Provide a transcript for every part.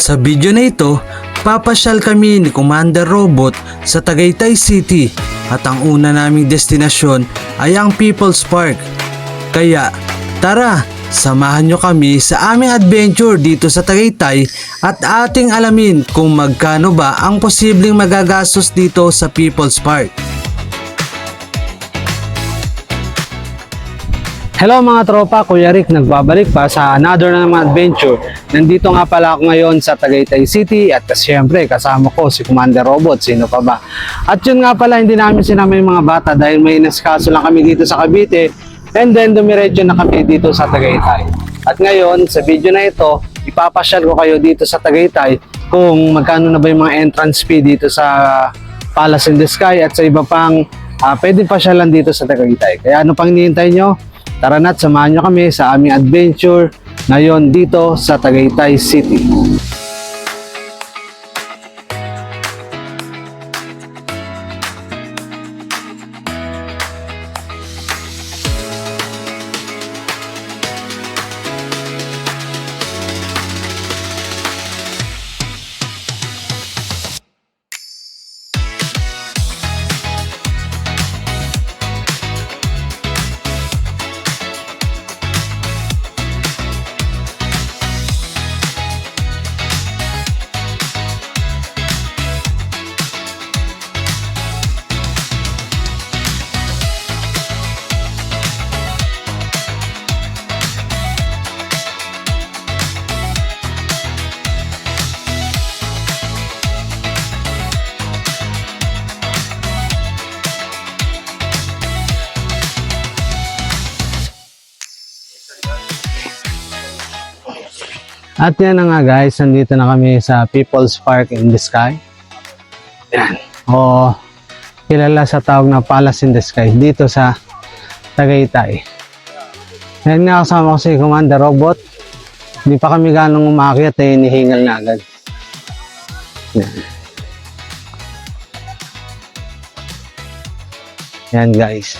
Sa video na ito, papasyal kami ni Commander Robot sa Tagaytay City at ang una naming destinasyon ay ang People's Park. Kaya tara, samahan nyo kami sa aming adventure dito sa Tagaytay at ating alamin kung magkano ba ang posibleng magagastos dito sa People's Park. Hello mga tropa, Kuya Rick nagbabalik pa sa another na naman adventure. Nandito nga pala ako ngayon sa Tagaytay City at syempre kasama ko si Commander Robot, sino pa ba? At yun nga pala, hindi namin sinama yung mga bata dahil may inaskaso lang kami dito sa Cavite and then dumiretso na kami dito sa Tagaytay. At ngayon sa video na ito, ipapasyal ko kayo dito sa Tagaytay kung magkano na ba yung mga entrance fee dito sa Palace in the Sky at sa iba pang pwedeng pasyalan dito sa Tagaytay. Kaya ano pang hinihintay nyo? Tara na't samahan nyo kami sa aming adventure ngayon dito sa Tagaytay City. At yan na nga guys, nandito na kami sa People's Park in the Sky. Yan. O kilala sa tawag na Palace in the Sky dito sa Tagaytay. Yan nga, kasama ko si Commander Robot. Hindi pa kami ganong umakyat eh, hinihingal na agad. Yan. Yan guys.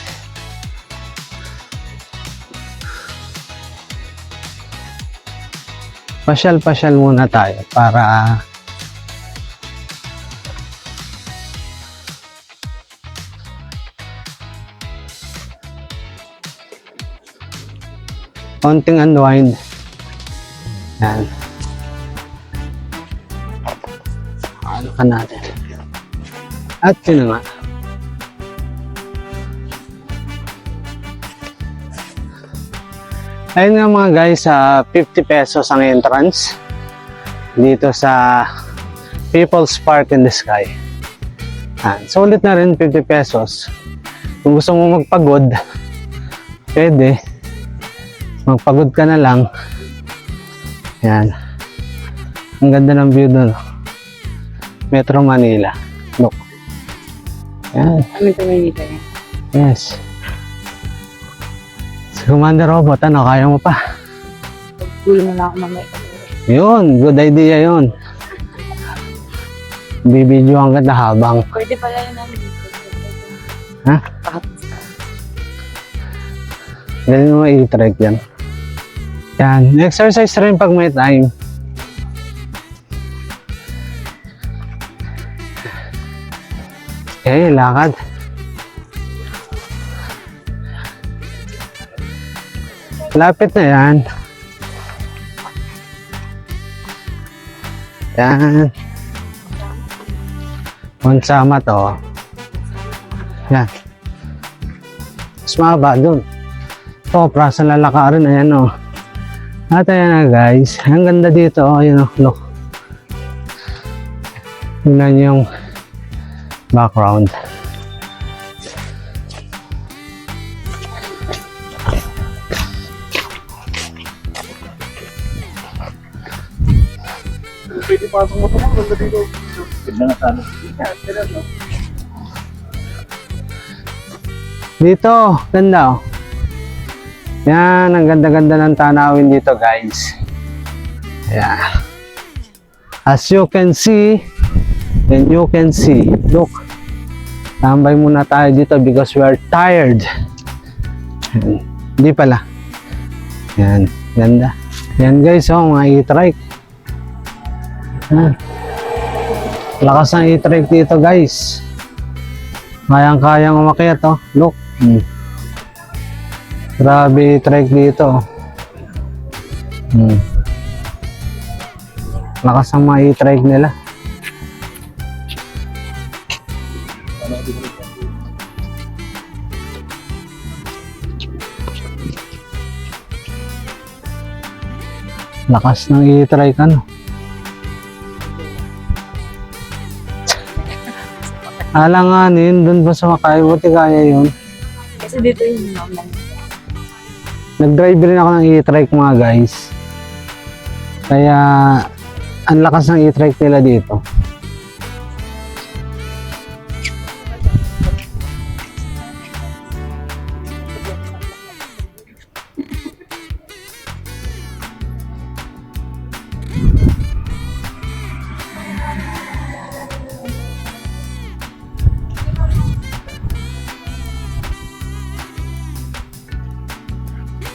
Pasyal-pasyal muna tayo para konting unwind. Yan. Ano ka natin? At yun na nga. Ayun nga mga guys, 50 pesos ang entrance dito sa People's Park in the Sky. Sulit na rin 50 pesos. Kung gusto mo magpagod, pwede. Magpagod ka na lang. Yan. Ang ganda ng view doon. Metro Manila. Look. Yan. Metro Manila yan. Yes. Commander Robot, ano, kaya mo pa? Pagpulo mo na ako mamaya. Yun, good idea yun. Bibidyoan ka na habang. Pwede pala yun namin. Ha? Galing mo i-trek yan. Yan, exercise rin pag may time. Okay, lakad. Lapit na yan. Yan. Mansama to. Yan. Mas mahaba dun. Ito, prasa lalakarin. Ayan o. At ayan na guys. Ang ganda dito. Ayan o. Look. Tingnan yung background. Pwede pasok mo ito, maganda dito. Ganda na sana. Dito, ganda oh. Yan, ang ganda-ganda ng tanawin dito guys. Yeah. As you can see, and you can see, look. Tambay muna tayo dito because we are tired. Hindi pala. Yan, ganda. Yan guys, oh, mga e-trike. Lakas ng e-trike dito guys. Kayang-kayang umakyat oh. Look. Grabe e-trike dito. Lakas ng mga e-trike nila. Lakas ng e-trike ano. Alanganin, dun ba sa Makay? Buti kaya yun. Kasi dito yung normal. Nag-drive rin ako ng e-trike mga guys. Kaya, ang lakas ng e-trike nila dito.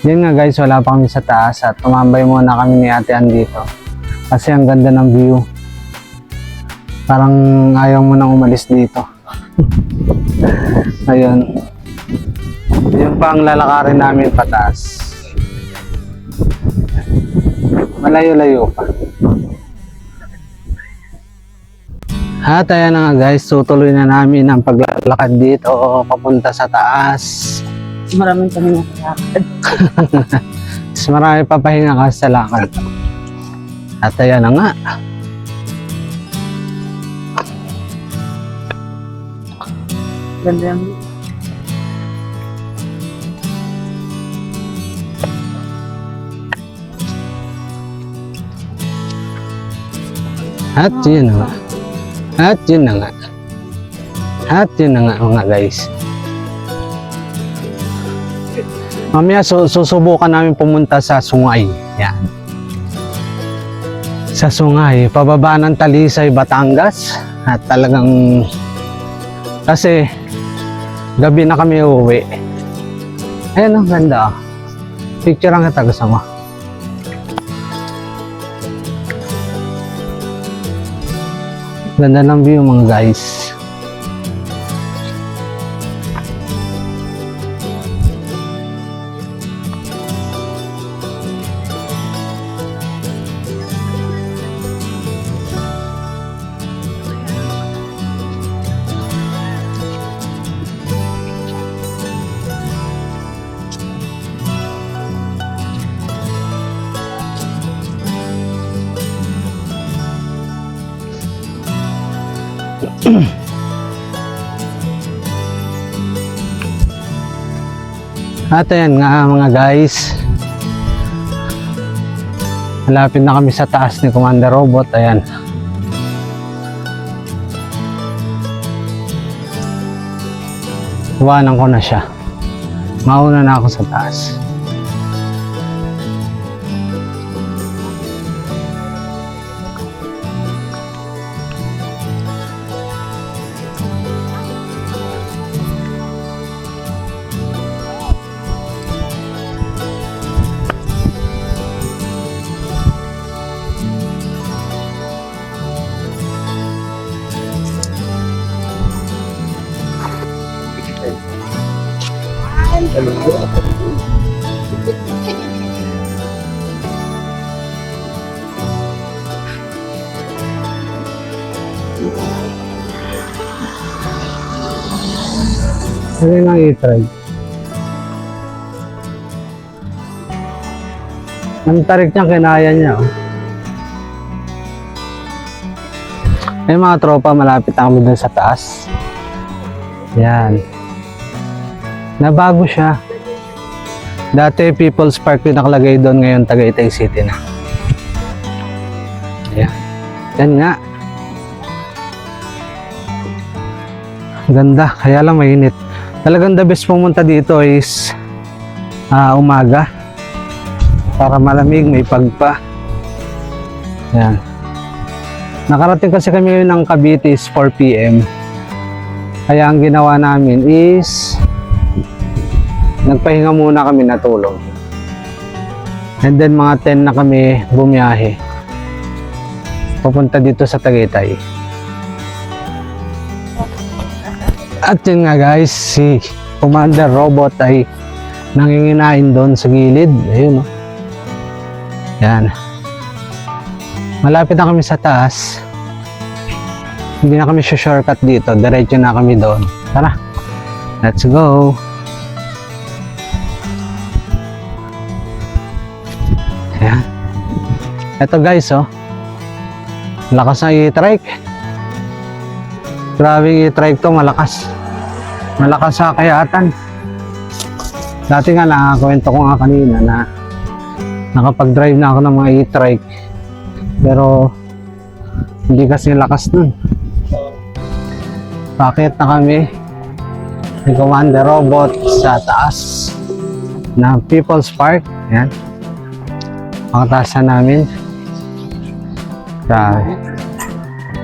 Yan nga guys, wala pa kami sa taas at tumambay muna kami ni Ate Ann dito. Kasi ang ganda ng view. Parang ayaw mo nang umalis dito. Ayun. Yun pa ang lalakarin namin pataas. Malayo-layo pa. At ayan na nga guys, tutuloy na namin ang paglalakad dito papunta sa taas. Maraming kami nakakakad. Mas marami papahinga ka sa lakad. At ayan na nga. Ganda yung At yun na nga. At yun na nga. At yun na nga mga guys. Mamaya susubukan namin pumunta sa Sungay. Yan. Sa Sungay, pababa ng Talisay, Batangas. At talagang kasi gabi na kami uuwi. Ayan ang ganda. Picture ang kita gusto mo. Ganda ng view mga guys. At ayan nga mga guys, malapit na kami sa taas ni Commander Robot. Ayan, iwanan ko na siya, mauna na ako sa taas. Ano yung i-try? Ang tarik niya, kinaya niya. Oh. Ay mga tropa, malapit na kami dun sa taas. Yan. Nabago siya. Dati People's Park yung nakalagay doon, ngayon Tagaytay City na. Ayan. Yan nga. Ganda, kaya lang mainit. Talagang the best pumunta dito is umaga. Para malamig, may pagpa. Yan. Nakarating kasi kami ngayon ng Cavite is 4 PM. Kaya ang ginawa namin is nagpahinga muna kami, natulog. And then mga 10 na kami bumiyahe. Pupunta dito sa Tagaytay. At yun nga guys, si Commander Robot ay nanginginain doon sa gilid. Ayun o. Yan. Malapit na kami sa taas. Hindi na kami shortcut dito. Diretso na kami doon. Tara. Let's go. Yan. Ito guys oh. Lakas ng e-trike. Grabe e-trike to, malakas. Malakas sa kayatan. Dati nga nakakwento ko nga kanina na nakapag-drive na ako ng mga e-trike. Pero hindi kasi lakas nun. Bakit na kami ni Commander Robot sa taas ng People's Park. Yan. Pangataas na namin. Grabe.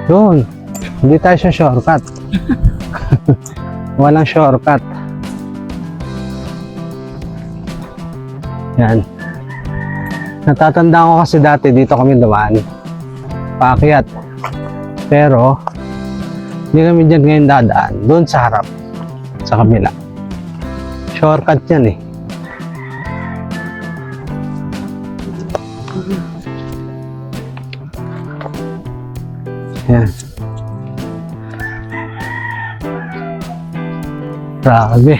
Doon. Hindi tayo siya shortcut. Walang shortcut. Yan. Natatandaan ko kasi dati dito kami dumaan. Paakyat. Pero, hindi kami dyan ngayon dadaan. Doon sa harap. Sa kabila. Shortcut yan eh. Yan. Grabe.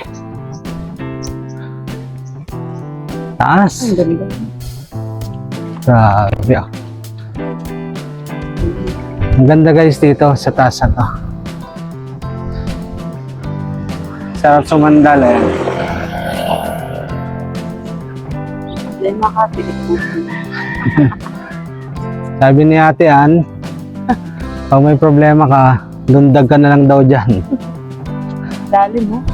Taas. Ang ganda. Grabe ah. Ang ganda guys dito sa taas na to. Sarap sumandal eh. Dahil makatilit po. Sabi ni Ate Ann, pag may problema ka, lundag ka na lang daw dyan. Dali mo.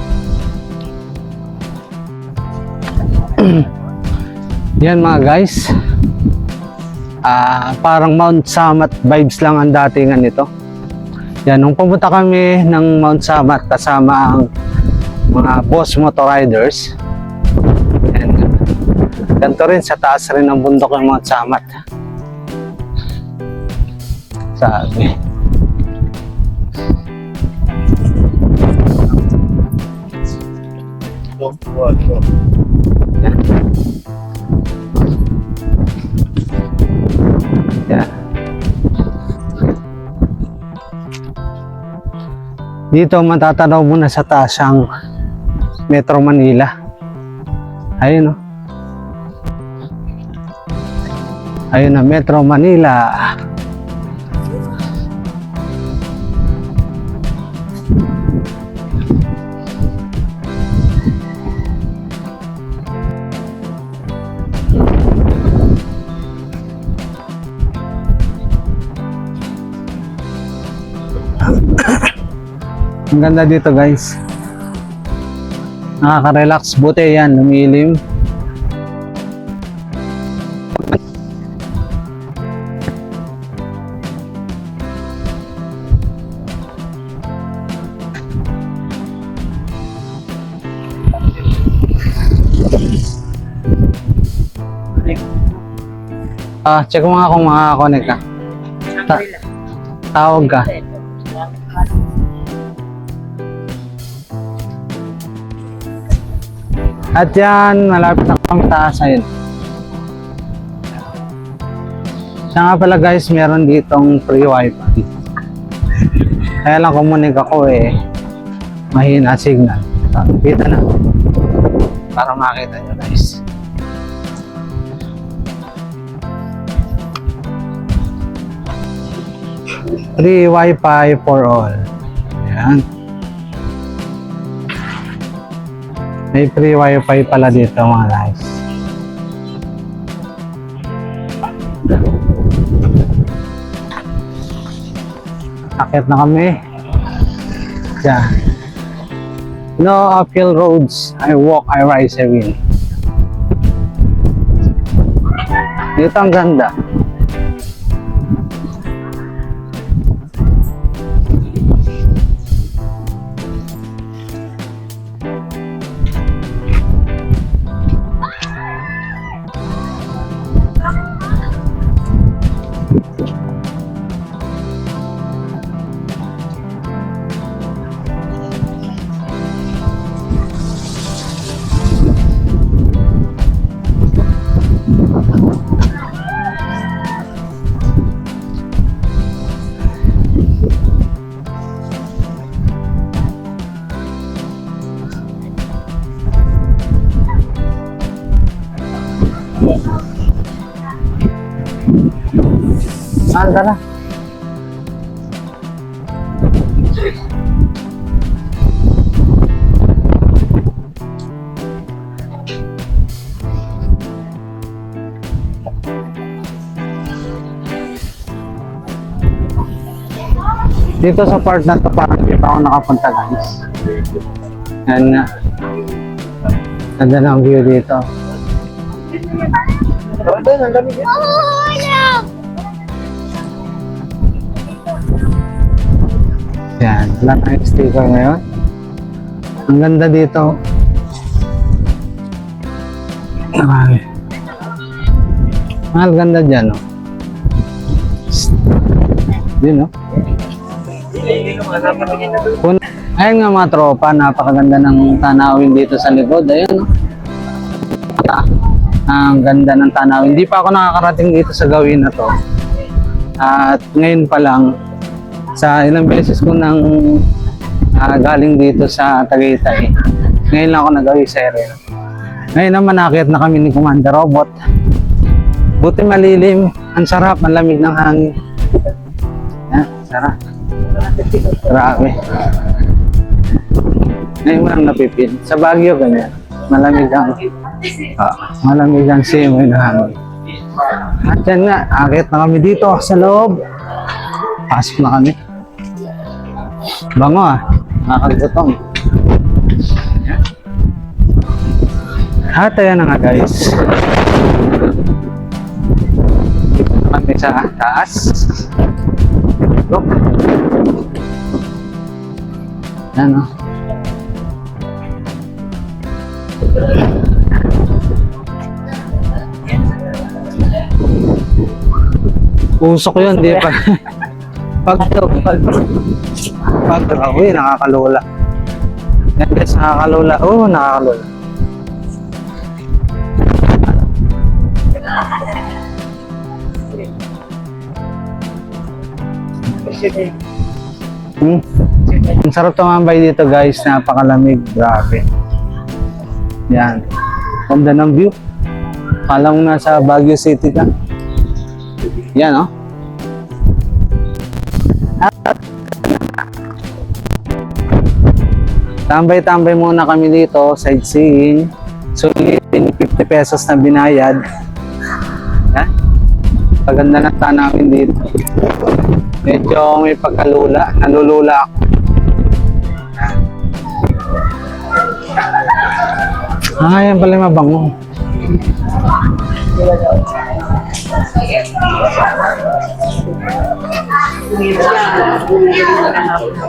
Yan mga guys. Parang Mount Samat vibes lang ang datingan nito. Yan, nung pumunta kami ng Mount Samat kasama ang mga boss motor riders. And ganito rin sa taas rin ng bundok ng Mount Samat. Sabi. Yan. Dito matatanaw mo na sa taas ang Metro Manila. Ayun oh. Ayun na Metro Manila. Ang ganda dito guys. Nakaka-relax. Buti yan, lumilim. Check mo nga kung makaka-connect ka. Tawag ka. At yan, malapit na kami taas ayun. Siya nga pala guys, meron ditong free wifi. Kaya lang kumunik ako eh, mahina signal. Kita na. Para makita nyo guys. Free wifi for all. Ayan. May free wifi pala dito mga guys. Akit na kami. Yan. No uphill roads. I walk, I rise, I win. Dito ang ganda. tara. Dito sa part na to parang hindi pa ako nakapunta guys. Yan nga. Ganda ng view dito. Yan, wala tayong sticker ngayon. Ang ganda dito. Marami. Ang ganda dyan, no? Yun, no? Ayun nga mga tropa, napakaganda ng tanawin dito sa likod. Ayun, no? Ang ganda ng tanawin. Hindi pa ako nakakarating dito sa gawin na to. At ngayon pa lang, sa ilang beses ko nang galing dito sa Tagaytay, ngayon lang ako nag-awi sa area. Ngayon naman nakakit na kami ni Commander Robot. Buti malilim, ang sarap, ang lamig ng hangin. Yan, sarap. Grabe. Ngayon mo lang napipil. Sa Baguio ganyan, malamig ang simoy ng hangin. At yan nga, akit na kami dito sa loob. Pasok na kami. Bango nakakagutom. At ayan na nga guys. Dito na kami sa taas. Look. Yan o. Usok yun, di pa. Pag uy, nakakalula. Yan guys, nakakalula. Oo, nakakalula. Ang sarap tumambay dito guys, napakalamig. Grabe. Yan. Ganda ng view. Kala mo nasa Baguio City ka. Yan, oh. Tambay-tambay muna kami dito, sightseeing. Sulitin 50 pesos na binayad. Yan. Paganda ng tanawin dito. Medyo may pagkalula, nalulula ako. Yan pala yung mabango.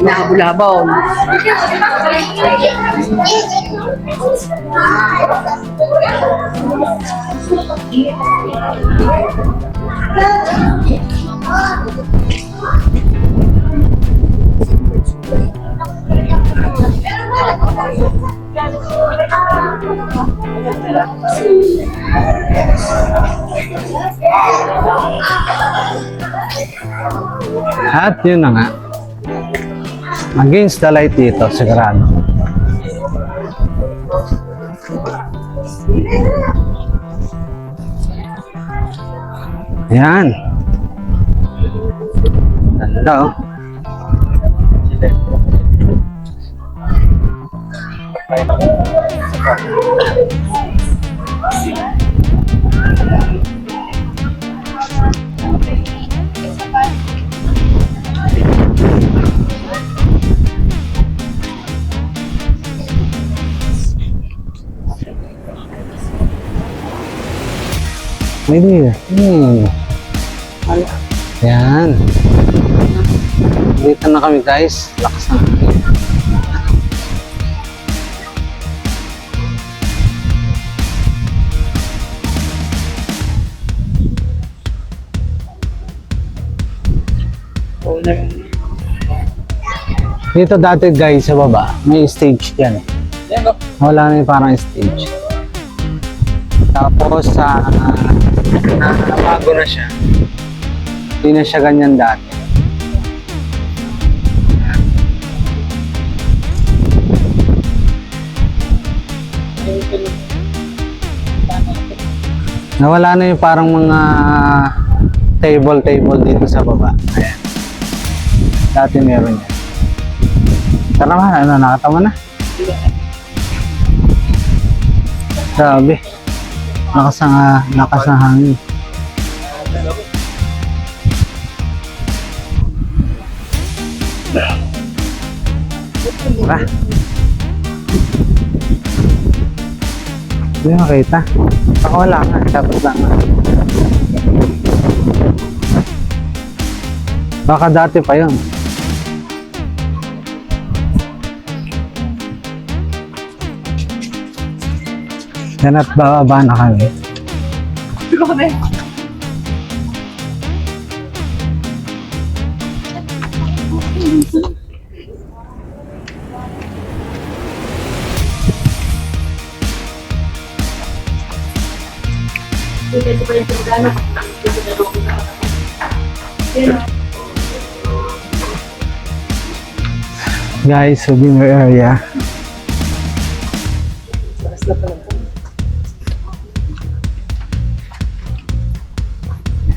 Nakabulabaw. At yun na nga. Against the light dito, sigurado. Yan. Ganda oh. Maybe. Yan. Dito na kami guys. Lakas na. Dito dati guys sa baba, may stage yan. Wala na yung parang stage. Tapos nabago na siya. Hindi na siya ganyan dati. Nawala na yung parang mga table dito sa baba. Ayan. Dati meron yan. Tara man, ano, nakatawa na. Grabe. Lakas ng hangin. Tara. Hindi makita. Baka wala nga. Dapat lang. Baka dati pa yun. Yan at bababa na kami. Guys, souvenir area.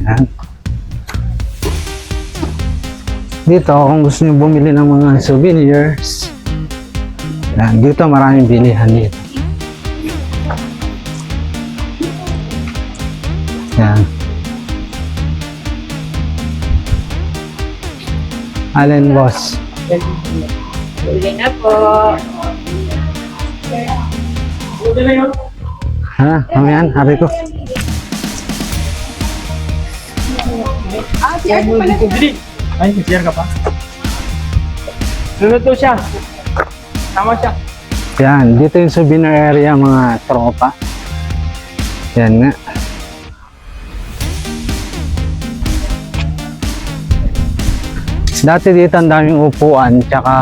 Yan. Dito, kung gusto niyo bumili ng mga souvenirs, yan, dito maraming bilihan dito. Yan. Allen Boss. Bili na po. Ha? Mamayan, hari ko. Ay, share ka pa? Sunod to siya. Tama siya. Yan, dito yung souvenir area mga tropa. Yan nga. Dati dito ang daming upuan, tsaka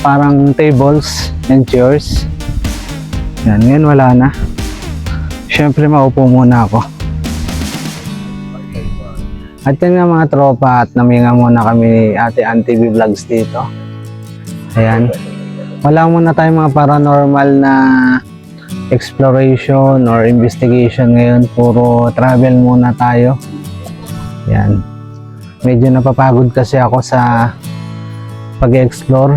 parang tables and chairs. Yan, ngayon wala na. Siyempre maupo muna ako. At yun nga mga tropa, at naminga muna kami ni Ate Ann TV Vlogs dito. Ayan. Wala muna tayong mga paranormal na exploration or investigation ngayon. Puro travel muna tayo. Ayan. Medyo napapagod kasi ako sa pag-explore.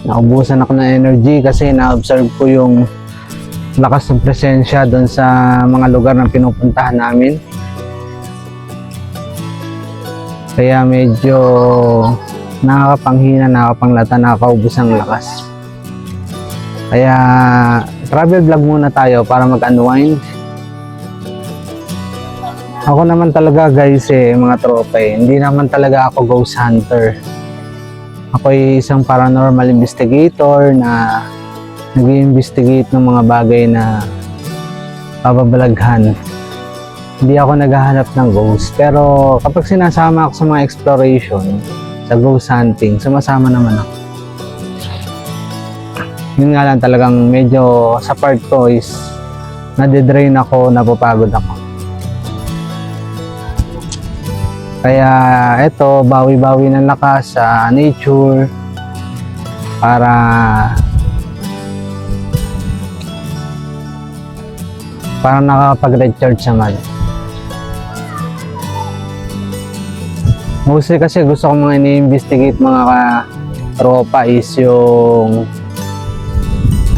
Naubusan ako ng energy kasi na-observe ko yung lakas ng presensya doon sa mga lugar na pinupuntahan namin. Kaya medyo nakakapanghina, nakakapanglata, nakakaubos ang lakas. Kaya travel vlog muna tayo para mag-unwind. Ako naman talaga guys mga tropa hindi naman talaga ako ghost hunter. Ako ay isang paranormal investigator na nag-i-investigate ng mga bagay na pababalaghan. Hindi ako naghahanap ng ghost. Pero kapag sinasama ako sa mga exploration, sa ghost hunting, sumasama naman ako. Yun nga lang talagang medyo sa part ko is nade-drain ako, napapagod ako. Kaya eto, bawi-bawi ng lakas sa nature para nakakapag-recharge naman. Mostly kasi gusto ko mga ini-investigate mga tropa is yung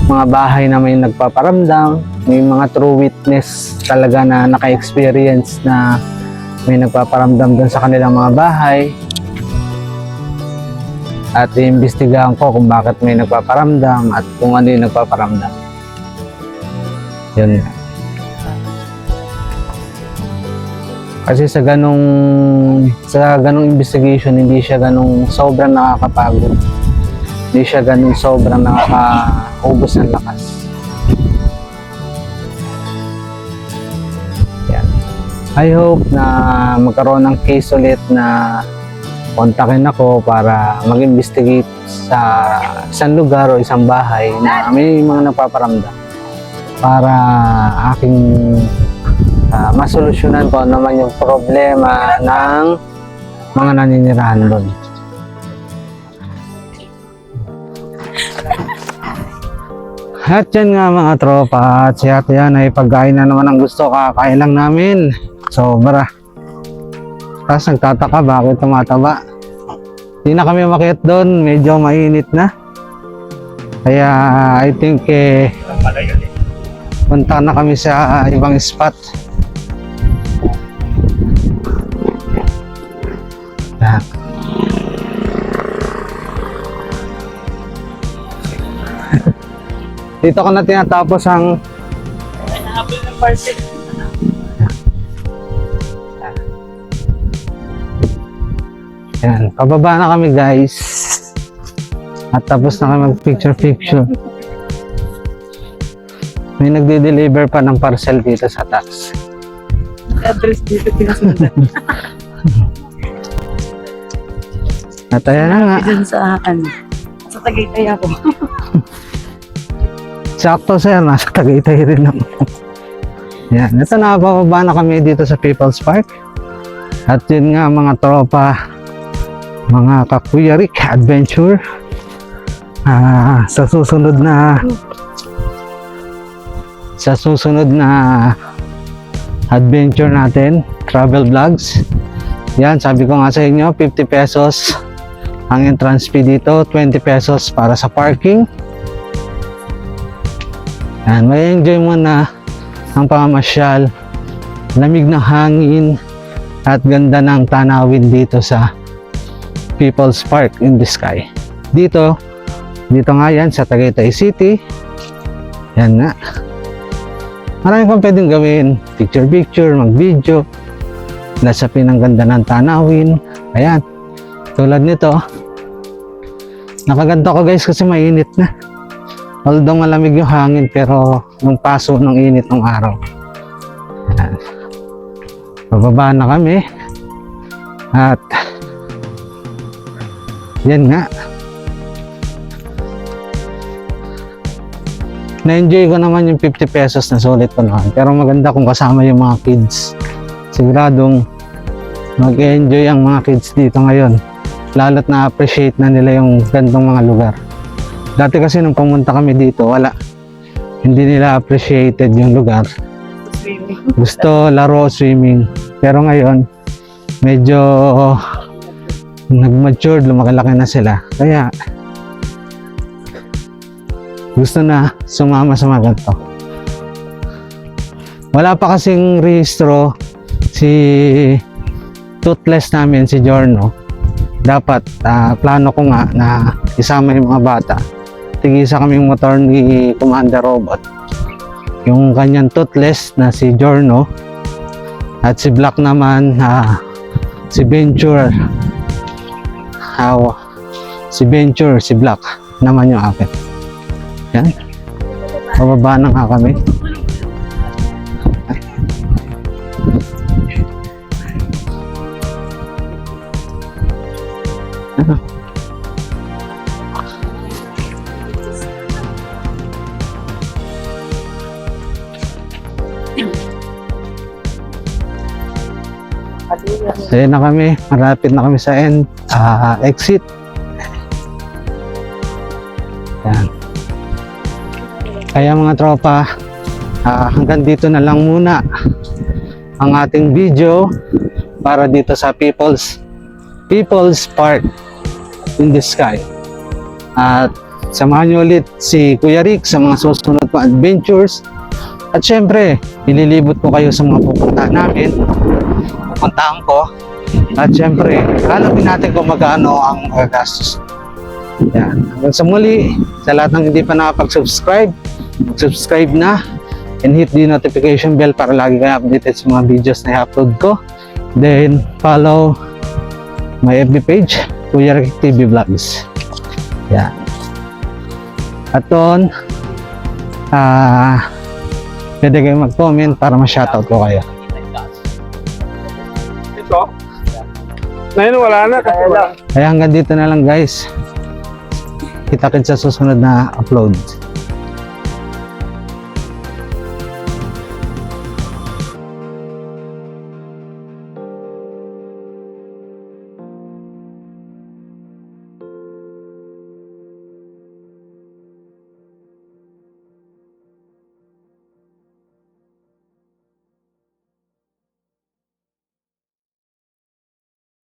mga bahay na may nagpaparamdam, may mga true witness talaga na naka-experience na may nagpaparamdam dun sa kanilang mga bahay. At iimbestigahan ko kung bakit may nagpaparamdam at kung ano yung nagpaparamdam. Yun. Kasi sa ganong investigation, hindi siya ganong sobrang nakakapagod. Hindi siya ganong sobrang nakakaubos ng lakas. Yan. I hope na magkaroon ng case ulit na kontakin ako para mag-investigate sa isang lugar o isang bahay na may mga nagpaparamdam para aking masolusyonan ko naman yung problema ng mga naninirahan doon. At yan nga mga tropa, at si ate yan ay pagkain na naman ang gusto, kakain lang namin. Sobra. Tapos nagtataka bakit tumataba. Hindi na kami umakyat doon, medyo mainit na. Kaya I think punta na kami sa ibang spot. Yan. Dito ko na tinatapos ang Nahabol ng parcel. yan, pababa na kami guys. At tapos na kami mag-picture. May nagde-deliver pa ng parcel dito sa tax. Address dito pinasundan. At ayan na nga. Diyan sa sa Tagaytay ako. Sakto sir, nasa Tagaytay rin ako. Yan, ito na, bababa na kami dito sa People's Park. At yun nga mga tropa, mga Kakuya Rick Adventure. Sa susunod na adventure natin, travel vlogs. Yan, sabi ko nga sa inyo, 50 pesos ang entrance fee dito, 20 pesos para sa parking. Yan, may enjoy mo na ang pamamasyal, lamig ng hangin at ganda ng tanawin dito sa People's Park in the Sky. Dito nga yan sa Tagaytay City. Yan na. Marami pang pwedeng gawin, picture, mag-video, lasapin ang ganda ng tanawin. Ayan, tulad nito. Nakaganto ko guys kasi mainit na. Although malamig yung hangin pero yung paso ng init ng araw. Ayan. Bababa na kami. At yan nga. Na-enjoy ko naman yung 50 pesos na sulit ko naman. Pero maganda kung kasama yung mga kids. Siguradong mag-enjoy ang mga kids dito ngayon. Lalo't na-appreciate na nila yung gandong mga lugar. Dati kasi nung pumunta kami dito, wala. Hindi nila appreciated yung lugar. Swimming. Gusto laro, swimming. Pero ngayon, medyo nag-matured, lumaki-laki na sila. Kaya, gusto na sumama sa mga ganito. Wala pa kasing rehistro si toothless namin, si Jorno. Dapat, plano ko nga na isama yung mga bata. Tigisa kaming motor ni Commander Robot. Yung kanyang toothless na si Jorno. At si Black naman, si Venture. Si Venture, si Black naman yung akin. Yan. Bababa na nga kami. So yun na kami, malapit na kami sa exit. Yan. Kaya mga tropa, hanggang dito na lang muna ang ating video para dito sa People's Park in the Sky. At samahan nyo ulit si Kuya Rick sa mga susunod pa adventures. At syempre, ililibot ko kayo sa mga pupuntahan namin, pupuntahan ko. At syempre, alamin natin kung magkano ang gastos. Yan. Hanggang sa muli, sa lahat ng hindi pa nakapag-subscribe, subscribe na and hit the notification bell para lagi kayo updated sa mga videos na i-upload ko. Then, follow my FB page, Kuya Rick TV Vlogs. Yan. At doon, pwede kayo mag-comment para ma-shoutout ko kayo. Ito? Ngayon wala na. Kaya hanggang dito na lang guys. Kita-kits sa susunod na upload.